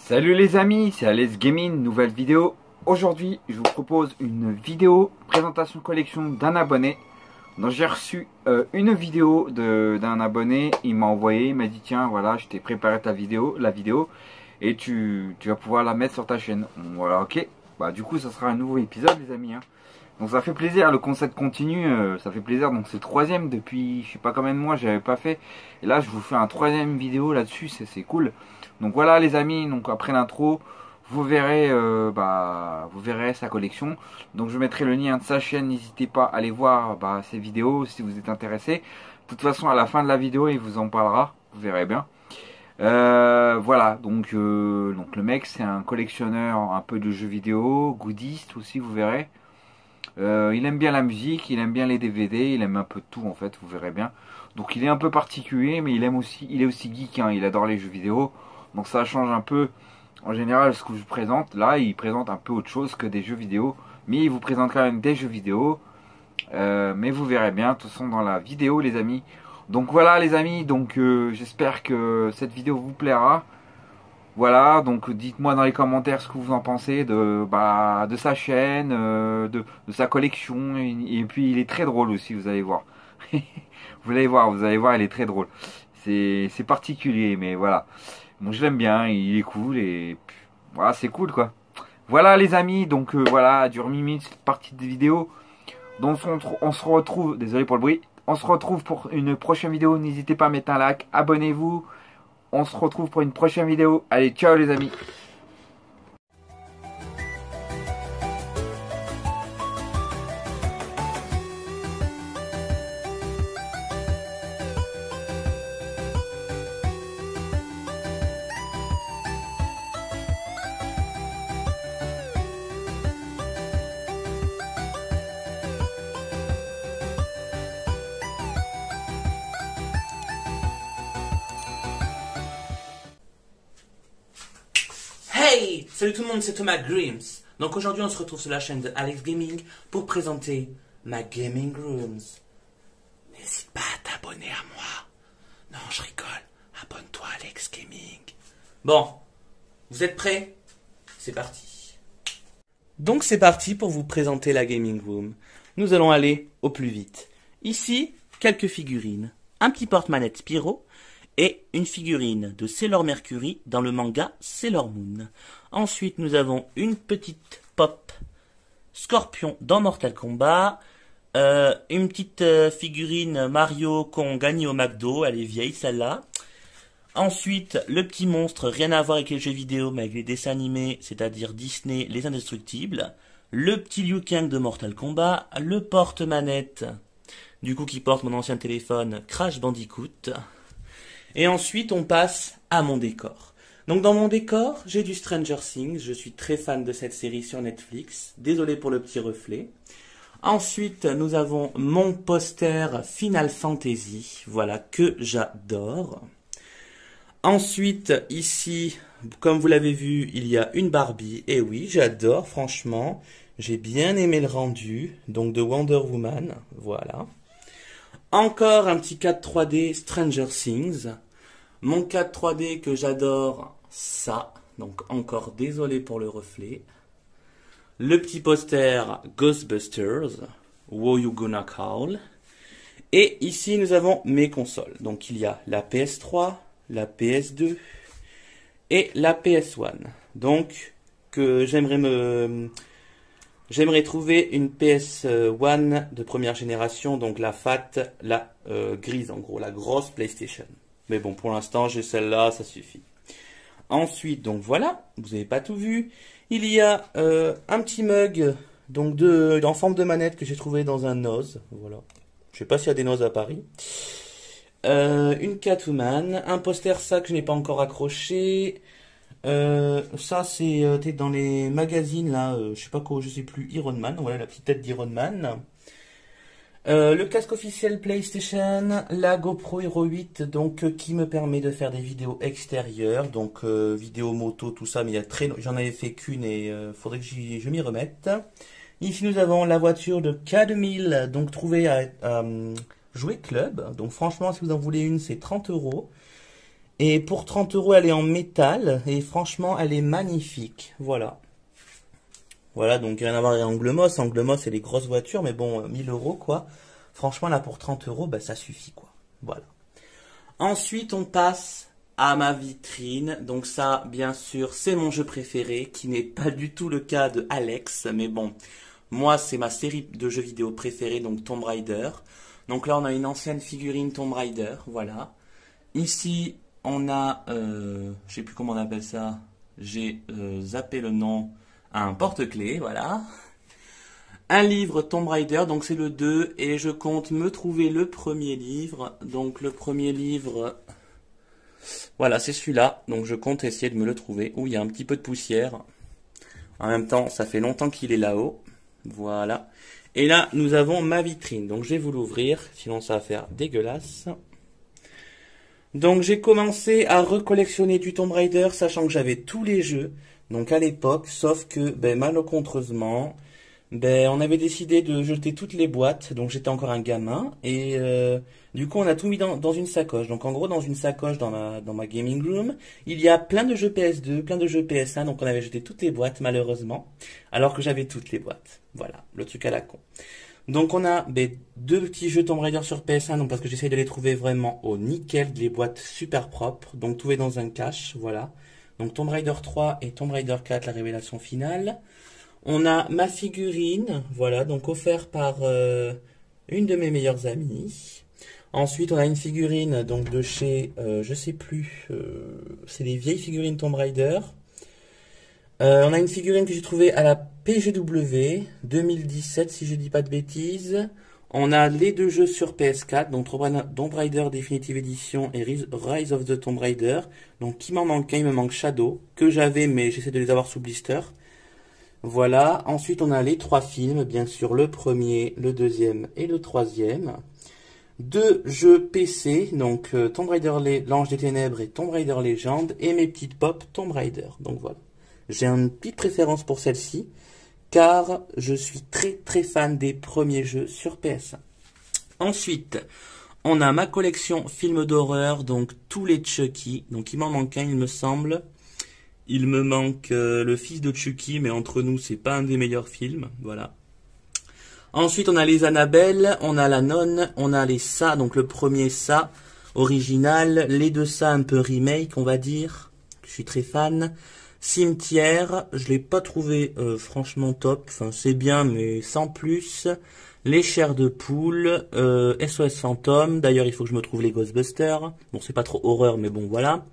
Salut les amis, c'est Alex Gaming, nouvelle vidéo. Aujourd'hui, je vous propose une vidéo présentation collection d'un abonné. Donc j'ai reçu une vidéo d'un abonné, il m'a envoyé, il m'a dit tiens voilà, je t'ai préparé la vidéo et tu vas pouvoir la mettre sur ta chaîne. Voilà, ok. Bah du coup, ça sera un nouveau épisode les amis. Donc ça fait plaisir, le concept continue, ça fait plaisir. Donc c'est le troisième depuis je sais pas combien de mois, j'avais pas fait. Et là je vous fais un troisième vidéo là-dessus, c'est cool. Donc voilà les amis, donc après l'intro, vous verrez sa collection. Donc je mettrai le lien de sa chaîne, n'hésitez pas à aller voir ses vidéos si vous êtes intéressé. De toute façon à la fin de la vidéo il vous en parlera, vous verrez bien. Voilà, donc le mec c'est un collectionneur un peu de jeux vidéo, goodiste aussi vous verrez. Il aime bien la musique, il aime bien les DVD, il aime un peu de tout en fait, vous verrez bien. Donc il est un peu particulier, mais il est aussi geek, hein, il adore les jeux vidéo. Donc ça change un peu, en général, ce que je vous présente. Là, il présente un peu autre chose que des jeux vidéo, mais il vous présente quand même des jeux vidéo. Mais vous verrez bien, de toute façon, dans la vidéo, les amis. Donc voilà, les amis, donc j'espère que cette vidéo vous plaira. Voilà, donc dites-moi dans les commentaires ce que vous en pensez de sa chaîne, de sa collection. Et puis il est très drôle aussi, vous allez voir. Vous allez voir, il est très drôle. C'est particulier, mais voilà. Bon, je l'aime bien, il est cool et puis, voilà, c'est cool quoi. Voilà les amis, donc voilà, dure minutes cette partie de vidéo. Donc on se retrouve, désolé pour le bruit, on se retrouve pour une prochaine vidéo. N'hésitez pas à mettre un like, abonnez-vous. On se retrouve pour une prochaine vidéo. Allez, ciao les amis. Hey! Salut tout le monde, c'est Thomas Grims. Donc aujourd'hui on se retrouve sur la chaîne de Alex Gaming pour présenter ma Gaming Rooms. N'hésite pas à t'abonner à moi. Non, je rigole. Abonne-toi à Alex Gaming. Bon, vous êtes prêts? C'est parti. Donc c'est parti pour vous présenter la Gaming Room. Nous allons aller au plus vite. Ici, quelques figurines. Un petit porte-manette Spyro. Et une figurine de Sailor Mercury dans le manga Sailor Moon. Ensuite, nous avons une petite pop Scorpion dans Mortal Kombat. Une petite figurine Mario qu'on gagne au McDo. Elle est vieille celle-là. Ensuite, le petit monstre, rien à voir avec les jeux vidéo, mais avec les dessins animés, c'est-à-dire Disney, Les Indestructibles. Le petit Liu Kang de Mortal Kombat. Le porte-manette, du coup qui porte mon ancien téléphone, Crash Bandicoot. Et ensuite, on passe à mon décor. Donc dans mon décor, j'ai du Stranger Things. Je suis très fan de cette série sur Netflix. Désolé pour le petit reflet. Ensuite, nous avons mon poster Final Fantasy. Voilà, que j'adore. Ensuite, ici, comme vous l'avez vu, il y a une Barbie. Et oui, j'adore, franchement. J'ai bien aimé le rendu. Donc de Wonder Woman. Voilà. Encore un petit 4 3D Stranger Things. Mon 4 3D que j'adore, ça. Donc encore désolé pour le reflet. Le petit poster Ghostbusters. What You Gonna Call. Et ici nous avons mes consoles. Donc il y a la PS3, la PS2 et la PS1. Donc que J'aimerais trouver une PS1 de première génération, donc la fat, la grise en gros, la grosse PlayStation. Mais bon, pour l'instant, j'ai celle-là, ça suffit. Ensuite, donc voilà, vous n'avez pas tout vu. Il y a un petit mug donc en forme de manette que j'ai trouvé dans un Noz. Voilà. Je sais pas s'il y a des Noz à Paris. Une Catwoman, un poster ça que je n'ai pas encore accroché. Ça c'est dans les magazines là, je sais pas quoi, je sais plus, Iron Man, voilà la petite tête d'Iron Man. Le casque officiel PlayStation, la GoPro Hero 8, donc qui me permet de faire des vidéos extérieures, donc vidéo moto, tout ça, mais j'en avais fait qu'une et faudrait que je m'y remette. Ici nous avons la voiture de K2000, donc trouvée à Jouet Club, donc franchement si vous en voulez une c'est 30 €. Et pour 30 euros, elle est en métal. Et franchement, elle est magnifique. Voilà. Voilà, donc rien à voir avec Anglemoss. Anglemoss, c'est les grosses voitures. Mais bon, 1000 euros, quoi. Franchement, là, pour 30 euros, bah, ça suffit, quoi. Voilà. Ensuite, on passe à ma vitrine. Donc ça, bien sûr, c'est mon jeu préféré, qui n'est pas du tout le cas de Alex. Mais bon, moi, c'est ma série de jeux vidéo préférée, donc Tomb Raider. Donc là, on a une ancienne figurine Tomb Raider, voilà. Ici, on a, je sais plus comment on appelle ça, j'ai zappé le nom, un porte-clés, voilà. Un livre Tomb Raider, donc c'est le 2, et je compte me trouver le premier livre. Donc le premier livre, voilà, c'est celui-là. Donc je compte essayer de me le trouver. Ouh, il y a un petit peu de poussière. En même temps, ça fait longtemps qu'il est là-haut. Voilà. Et là, nous avons ma vitrine. Donc je vais vous l'ouvrir, sinon ça va faire dégueulasse. Donc j'ai commencé à recollectionner du Tomb Raider, sachant que j'avais tous les jeux. Donc à l'époque, sauf que, malencontreusement, on avait décidé de jeter toutes les boîtes, donc j'étais encore un gamin, et du coup on a tout mis dans une sacoche. Donc en gros dans une sacoche dans ma gaming room, il y a plein de jeux PS2, plein de jeux PS1, donc on avait jeté toutes les boîtes malheureusement, alors que j'avais toutes les boîtes. Voilà, le truc à la con. Donc on a deux petits jeux Tomb Raider sur PS1, donc parce que j'essaye de les trouver vraiment au nickel, les boîtes super propres, donc tout est dans un cache, voilà. Donc Tomb Raider 3 et Tomb Raider 4, la révélation finale. On a ma figurine, voilà, donc offert par une de mes meilleures amies. Ensuite, on a une figurine donc de chez, je sais plus, c'est des vieilles figurines Tomb Raider. On a une figurine que j'ai trouvée à la PGW 2017, si je dis pas de bêtises. On a les deux jeux sur PS4, donc Tomb Raider Definitive Edition et Rise of the Tomb Raider. Donc, il m'en manque un, il me manque Shadow, que j'avais, mais j'essaie de les avoir sous blister. Voilà, ensuite on a les trois films, bien sûr le premier, le deuxième et le troisième. Deux jeux PC, donc Tomb Raider l'Ange des Ténèbres et Tomb Raider Legend, et mes petites pop Tomb Raider. Donc voilà, j'ai une petite préférence pour celle-ci, car je suis très très fan des premiers jeux sur PS1. Ensuite, on a ma collection films d'horreur, donc tous les Chucky, donc il m'en manque un il me semble. Il me manque le fils de Chucky, mais entre nous, c'est pas un des meilleurs films, voilà. Ensuite, on a les Annabelle, on a la nonne, on a les Ça, donc le premier Ça original, les deux Ça un peu remake, on va dire. Je suis très fan. Cimetière, je l'ai pas trouvé franchement top, enfin c'est bien, mais sans plus. Les chairs de poule, SOS Fantôme, d'ailleurs il faut que je me trouve les Ghostbusters. Bon, c'est pas trop horreur, mais bon, voilà.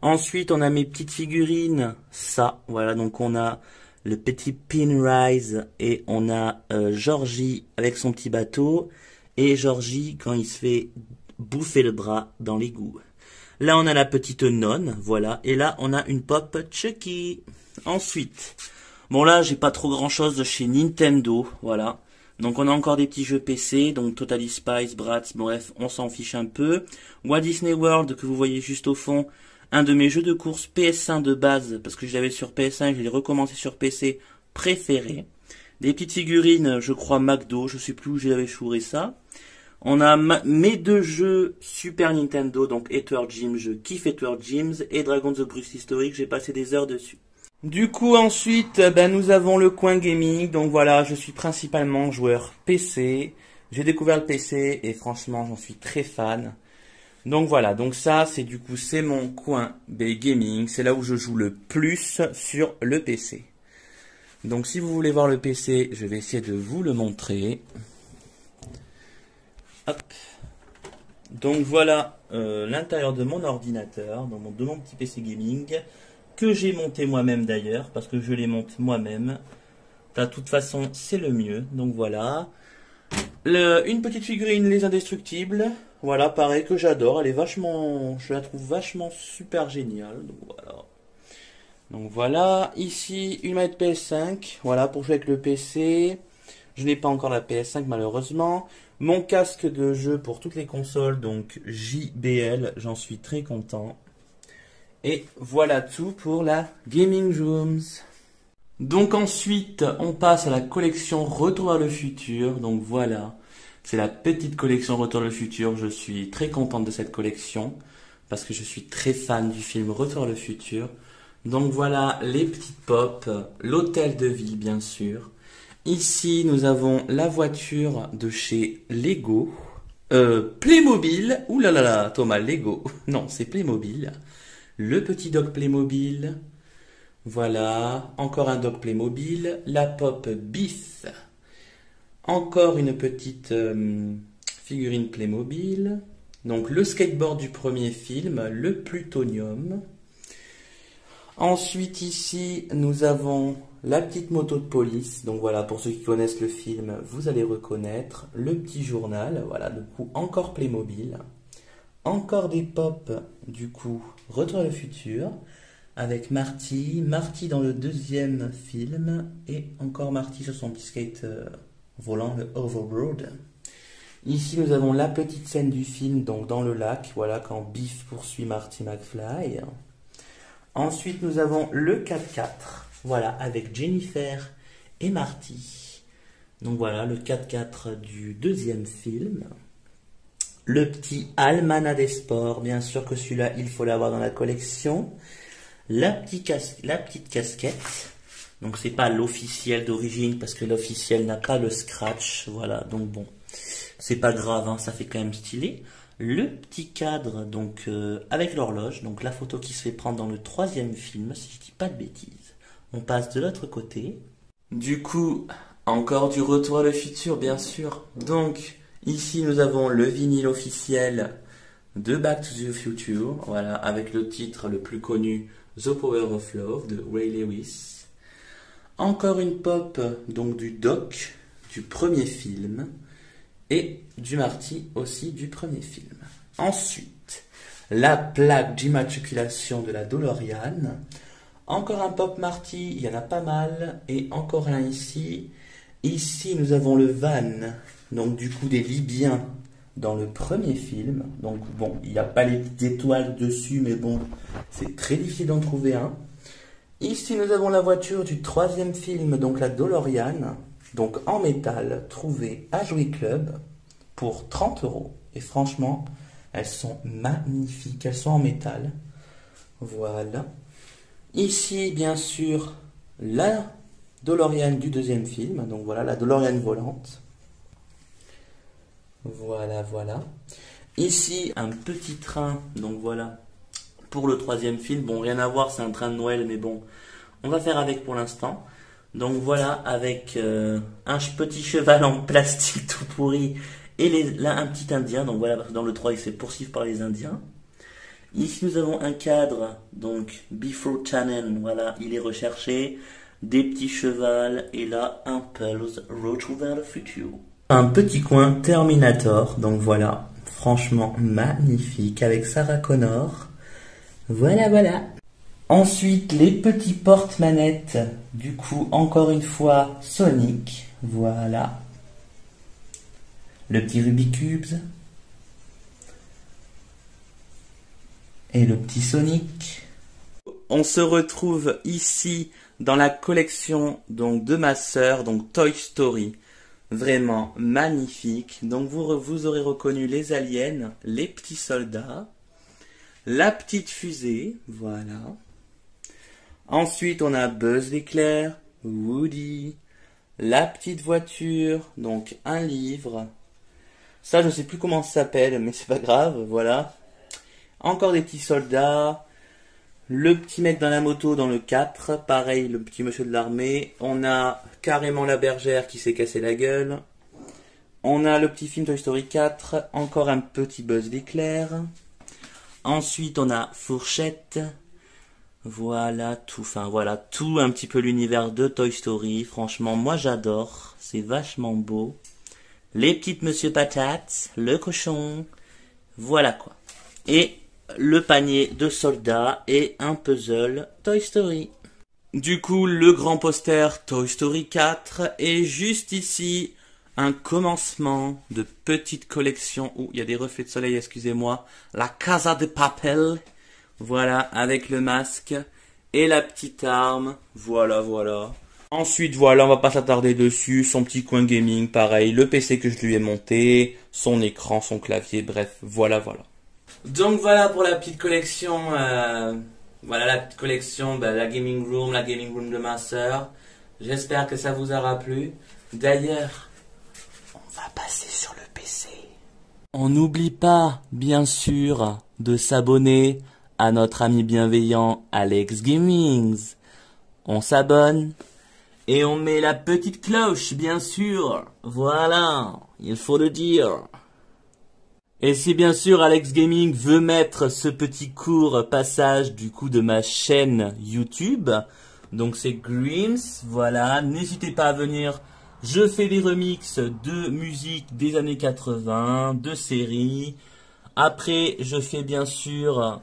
Ensuite, on a mes petites figurines, ça, voilà, donc on a le petit Pinrise et on a Georgie avec son petit bateau et Georgie quand il se fait bouffer le bras dans l'égout. Là, on a la petite nonne, voilà, et là, on a une pop Chucky. Ensuite, bon là, j'ai pas trop grand chose de chez Nintendo, voilà. Donc on a encore des petits jeux PC, donc Totally Spies, Bratz, bref, on s'en fiche un peu. Walt Disney World, que vous voyez juste au fond. Un de mes jeux de course PS1 de base, parce que je l'avais sur PS1 et je l'ai recommencé sur PC, préféré. Des petites figurines, je crois McDo, je sais plus où j'avais chouré ça. On a mes deux jeux Super Nintendo, donc Earthworm Jim, je kiffe Earthworm Jim, et Dragon the Bruce Historic, j'ai passé des heures dessus. Du coup ensuite, nous avons le coin gaming, donc voilà, je suis principalement joueur PC. J'ai découvert le PC et franchement j'en suis très fan. Donc voilà, donc ça c'est mon coin gaming, c'est là où je joue le plus sur le PC. Donc si vous voulez voir le PC, je vais essayer de vous le montrer. Hop. Donc voilà l'intérieur de mon ordinateur, de mon petit PC gaming, que j'ai monté moi-même d'ailleurs, parce que je les monte moi-même. De toute façon, c'est le mieux, donc voilà. Une petite figurine, les indestructibles. Voilà, pareil, que j'adore. Elle est vachement, je la trouve vachement super géniale. Donc voilà. Ici, une manette PS5. Voilà, pour jouer avec le PC. Je n'ai pas encore la PS5, malheureusement. Mon casque de jeu pour toutes les consoles, donc JBL. J'en suis très content. Et voilà tout pour la Gaming Rooms. Donc ensuite, on passe à la collection Retour vers le futur. Donc voilà, c'est la petite collection Retour vers le futur. Je suis très contente de cette collection. parce que je suis très fan du film Retour vers le futur. Donc voilà les petites pop, l'hôtel de ville bien sûr. Ici nous avons la voiture de chez Lego. Playmobil, ouh là là là, Thomas, Lego, non c'est Playmobil. Le petit dog Playmobil, voilà, encore un dog Playmobil, la pop Biff, encore une petite figurine Playmobil, donc le skateboard du premier film, le plutonium. Ensuite ici nous avons la petite moto de police, donc voilà, pour ceux qui connaissent le film, vous allez reconnaître. Le petit journal, voilà, du coup, encore Playmobil. Encore des pop, du coup, Retour à le futur, avec Marty. Marty dans le deuxième film, et encore Marty sur son petit skate volant, le Overboard. Ici, nous avons la petite scène du film, donc dans le lac, voilà, quand Biff poursuit Marty McFly. Ensuite, nous avons le 4x4. Voilà, avec Jennifer et Marty. Donc voilà, le 4x4 du deuxième film. Le petit Almanach des sports, bien sûr que celui-là, il faut l'avoir dans la collection. La petite casquette. Donc c'est pas l'officiel d'origine, parce que l'officiel n'a pas le scratch. Voilà, donc bon, c'est pas grave, hein, ça fait quand même stylé. Le petit cadre, donc avec l'horloge, donc la photo qui se fait prendre dans le troisième film, si je dis pas de bêtises. On passe de l'autre côté. Du coup, encore du Retour à le futur, bien sûr. Donc, ici, nous avons le vinyle officiel de Back to the Future. Voilà, avec le titre le plus connu, The Power of Love, de Ray Lewis. Encore une pop, donc du Doc, du premier film. Et du Marty aussi, du premier film. Ensuite, la plaque d'immatriculation de la DeLorean. Encore un pop Marty, il y en a pas mal. Et encore un ici. Ici, nous avons le van, donc du coup des Libyens dans le premier film. Donc bon, il n'y a pas les petites étoiles dessus, mais bon, c'est très difficile d'en trouver un. Ici, nous avons la voiture du troisième film, donc la DeLorean, donc en métal, trouvée à Jouet Club pour 30 €. Et franchement, elles sont magnifiques, elles sont en métal. Voilà. Ici, bien sûr, la DeLorean du deuxième film. Donc voilà, la DeLorean volante. Voilà, voilà. Ici, un petit train. Donc voilà, pour le troisième film. Bon, rien à voir, c'est un train de Noël, mais bon, on va faire avec pour l'instant. Donc voilà, avec un petit cheval en plastique tout pourri et là un petit indien. Donc voilà, parce que dans le 3, il se fait poursuivre par les Indiens. Ici, nous avons un cadre, donc Before Tannen, voilà, il est recherché. Des petits chevals, et là, un Pulse Retour vers le futur. Un petit coin Terminator, donc voilà, franchement magnifique, avec Sarah Connor. Voilà, voilà. Ensuite, les petits porte-manettes, du coup, encore une fois, Sonic, voilà. Le petit Rubik's Cube. Et le petit Sonic. On se retrouve ici dans la collection donc de ma sœur, donc Toy Story. Vraiment magnifique. Donc vous aurez reconnu les aliens, les petits soldats, la petite fusée, voilà. Ensuite on a Buzz l'éclair, Woody, la petite voiture, donc un livre. Ça je sais plus comment ça s'appelle, mais c'est pas grave, voilà. Encore des petits soldats. Le petit mec dans la moto dans le 4. Pareil, le petit monsieur de l'armée. On a carrément la bergère qui s'est cassé la gueule. On a le petit film Toy Story 4. Encore un petit Buzz l'éclair. Ensuite, on a Fourchette. Voilà tout. Enfin, voilà tout un petit peu l'univers de Toy Story. Franchement, moi j'adore. C'est vachement beau. Les petites Monsieur Patates. Le cochon. Voilà quoi. Et le panier de soldats et un puzzle Toy Story. Du coup, le grand poster Toy Story 4 et juste ici, un commencement de petite collection où il y a des reflets de soleil, excusez-moi, la Casa de Papel, voilà, avec le masque et la petite arme, voilà, voilà. Ensuite, voilà, on va pas s'attarder dessus, son petit coin gaming, pareil, le PC que je lui ai monté, son écran, son clavier, bref, voilà, voilà. Donc voilà pour la petite collection. Voilà la petite collection, la gaming room de ma sœur. J'espère que ça vous aura plu. D'ailleurs, on va passer sur le PC. On n'oublie pas, bien sûr, de s'abonner à notre ami bienveillant Alex Gaming. On s'abonne et on met la petite cloche, bien sûr. Voilà, il faut le dire. Et si bien sûr Alex Gaming veut mettre ce petit court passage du coup de ma chaîne YouTube, donc c'est Grims, voilà, n'hésitez pas à venir. Je fais des remixes de musique des années 80, de séries. Après, je fais bien sûr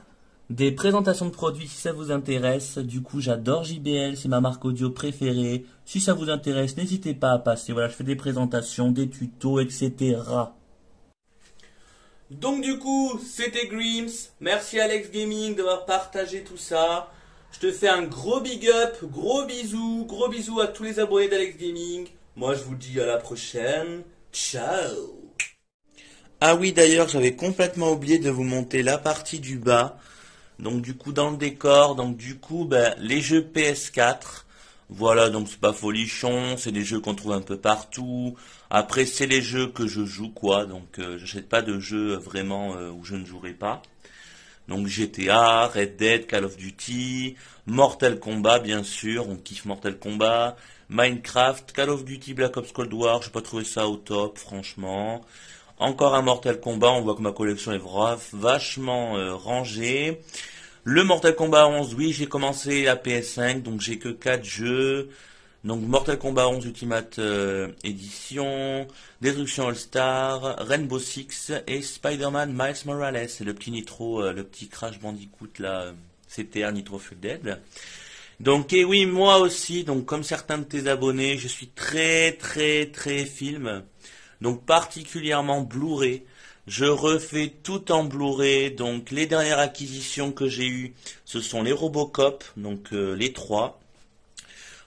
des présentations de produits si ça vous intéresse. Du coup, j'adore JBL, c'est ma marque audio préférée. Si ça vous intéresse, n'hésitez pas à passer. Voilà, je fais des présentations, des tutos, etc. Donc du coup, c'était Grims. Merci Alex Gaming d'avoir partagé tout ça. Je te fais un gros big up, gros bisous à tous les abonnés d'Alex Gaming. Moi, je vous dis à la prochaine. Ciao. Ah oui, d'ailleurs, j'avais complètement oublié de vous montrer la partie du bas. Donc du coup, dans le décor, les jeux PS4. Voilà, donc c'est pas folichon, c'est des jeux qu'on trouve un peu partout. Après, c'est les jeux que je joue, quoi. Donc, j'achète pas de jeux vraiment où je ne jouerai pas. Donc GTA, Red Dead, Call of Duty, Mortal Kombat, bien sûr, on kiffe Mortal Kombat, Minecraft, Call of Duty Black Ops Cold War, j'ai pas trouvé ça au top, franchement. Encore un Mortal Kombat, on voit que ma collection est vachement rangée. Le Mortal Kombat 11, oui, j'ai commencé la PS5, donc j'ai que 4 jeux. Donc Mortal Kombat 11 Ultimate Edition, Destruction All-Star, Rainbow Six et Spider-Man Miles Morales. C'est le petit Nitro, le petit Crash Bandicoot là, CTR Nitro Full Dead. Donc et oui, moi aussi, donc comme certains de tes abonnés, je suis très film. Donc particulièrement Blu-ray. Je refais tout en Blu-ray. Donc les dernières acquisitions que j'ai eues, ce sont les Robocop, donc les 3.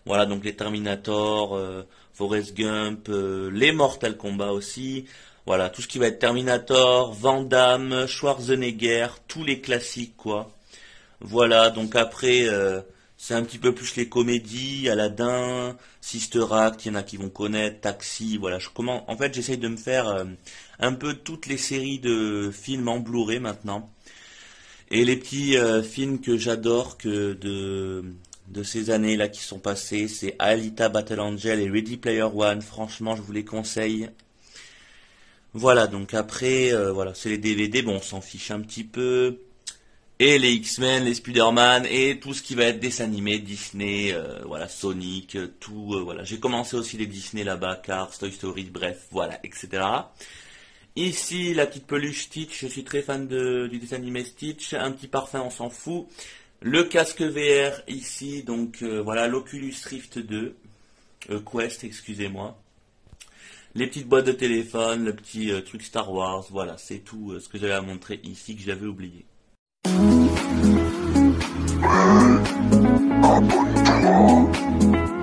Voilà, donc les Terminator, Forrest Gump, les Mortal Kombat aussi. Voilà, tout ce qui va être Terminator, Van Damme, Schwarzenegger, tous les classiques, quoi. Voilà, donc après, c'est un petit peu plus les comédies, Aladdin, Sister Act, il y en a qui vont connaître, Taxi, voilà. En fait, j'essaye de me faire un peu toutes les séries de films en Blu-ray maintenant. Et les petits films que j'adore de ces années-là qui sont passées, c'est Alita Battle Angel et Ready Player One. Franchement, je vous les conseille. Voilà, donc après, voilà, c'est les DVD, bon, on s'en fiche un petit peu. Et les X-Men, les Spider-Man, et tout ce qui va être dessin animé, Disney, voilà, Sonic, tout, voilà. J'ai commencé aussi les Disney là-bas, Cars, Toy Story, bref, voilà, etc. Ici, la petite peluche Stitch, je suis très fan du dessin animé Stitch. Un petit parfum, on s'en fout. Le casque VR ici, donc voilà, l'Oculus Rift 2, Quest, excusez-moi. Les petites boîtes de téléphone, le petit truc Star Wars, voilà, c'est tout ce que j'avais à montrer ici que j'avais oublié. Abonne-toi.